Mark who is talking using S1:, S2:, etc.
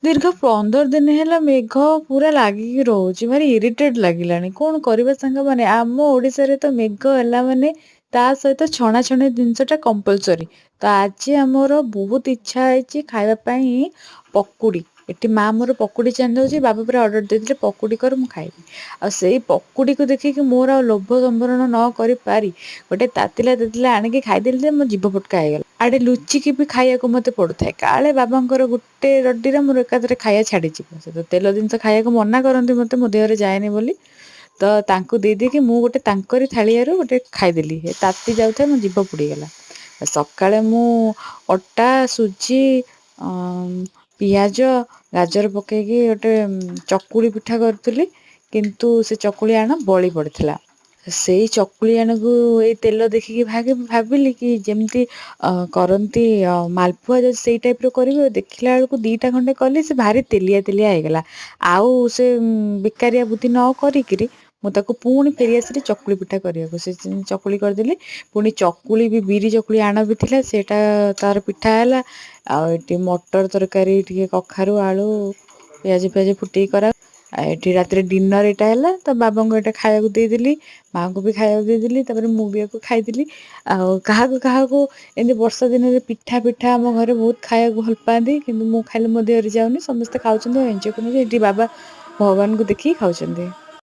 S1: ଦୀର୍ଘ 15 ଦିନ ହେଲା ମେଘ ପୁରା ଲାଗିକି ରହୁଛି। ଭାରି ଇରିଟେଟ୍ ଲାଗିଲାଣି। କଣ କରିବା ସାଙ୍ଗମାନେ? ଆମ ଓଡ଼ିଶାରେ ତ ମେଘ ହେଲା ମାନେ ତା ସହିତ ଛଣାଛଣି ଜିନିଷଟା କମ୍ପଲସରି। ତ ଆଜି ଆମର ବହୁତ ଇଚ୍ଛା ହେଇଛି ଖାଇବା ପାଇଁ ପକୁଡ଼ି। ଏଠି ମା ମୋର ପକୁଡ଼ି ଛାଣିଦଉଛି। ବାବା ପୁରା ଅର୍ଡ଼ର ଦେଇଥିଲେ ପକୁଡ଼ି କର ମୁଁ ଖାଇବି। ଆଉ ସେଇ ପକୁଡ଼ିକୁ ଦେଖିକି ମୋର ଆଉ ଲୋଭ ସମ୍ବରଣ ନ କରିପାରି ଗୋଟେ ତାତିଲା ଆଣିକି ଖାଇଦେଲି ଯେ ମୋ ଜିଭ ଫୁଟକା ହେଇଗଲା। ଆଡ଼େ ଲୁଚିକି ବି ଖାଇବାକୁ ମୋତେ ପଡ଼ୁଥାଏ। କାଳେ ବାବାଙ୍କର ଗୋଟେ ରଡିରେ ମୋର ଏକାଥରେ ଖାଇବା ଛାଡ଼ିଯିବ। ସେ ତ ତେଲ ଜିନିଷ ଖାଇବାକୁ ମନା କରନ୍ତି ମୋତେ, ମୋ ଦେହରେ ଯାଏନି ବୋଲି। ତ ତାଙ୍କୁ ଦେଇକି ମୁଁ ଗୋଟେ ତାଙ୍କରି ଥାଳିଆରୁ ଗୋଟେ ଖାଇଦେଲି। ତାତି ଯାଉଥାଏ ମୋ ଜିଭ ପୋଡ଼ିଗଲା। ସକାଳେ ମୁଁ ଅଟା, ସୁଜି, ପିଆଜ, ଗାଜର ପକେଇକି ଗୋଟେ ଚକୁଳି ପିଠା କରିଥିଲି। କିନ୍ତୁ ସେ ଚକୁଳି ଆଣ ବଳି ପଡ଼ିଥିଲା। ସେଇ ଚକୁଳି ଆଣକୁ ଏଇ ତେଲ ଦେଖିକି ଭାବିଲି କି ଯେମିତି କରନ୍ତି ମାଲପୁଆ, ଯଦି ସେଇ ଟାଇପ୍ର କରିବି। ଦେଖିଲା ବେଳକୁ 2ଟା ଖଣ୍ଡେ କଲି, ସେ ଭାରି ତେଲିଆ ହେଇଗଲା। ଆଉ ସେ ବେକାରିଆ ବୁଦ୍ଧି ନ କରିକିରି ମୁଁ ତାକୁ ପୁଣି ଫେରିଆସିଲି ଚକୁଳି ପିଠା କରିବାକୁ। ସେ ଚକୁଳି କରିଦେଲି। ପୁଣି ଚକୁଳି ବି ବିରି ଚକୁଳି ଆଣ ବି ଥିଲା, ସେଇଟା ତାର ପିଠା ହେଲା। ଆଉ ଏଠି ମଟର ତରକାରୀ, ଟିକେ କଖାରୁ, ଆଳୁ, ପିଆଜ ଫୁଟେଇ କରା। ଆଉ ଏଠି ରାତିରେ ଡିନର ଏଇଟା ହେଲା। ତ ବାବାଙ୍କୁ ଏଇଟା ଖାଇବାକୁ ଦେଇଦେଲି, ମାଆଙ୍କୁ ବି ଖାଇବାକୁ ଦେଇଦେଲି। ତାପରେ ମୁଁ ବି ୟାକୁ ଖାଇଦେଲି। ଆଉ କାହାକୁ ଏମିତି ବର୍ଷା ଦିନରେ ପିଠା ଆମ ଘରେ ବହୁତ ଖାଇବାକୁ ଭଲ ପାଆନ୍ତି। କିନ୍ତୁ ମୁଁ ଖାଇଲେ ମୋ ଦେହରେ ଯାଉନି। ସମସ୍ତେ ଖାଉଛନ୍ତି ଆଉ ଏନ୍ଜୟ କରୁଛନ୍ତି। ଏଠି ବାବା ଭଗବାନଙ୍କୁ ଦେଖିକି ଖାଉଛନ୍ତି।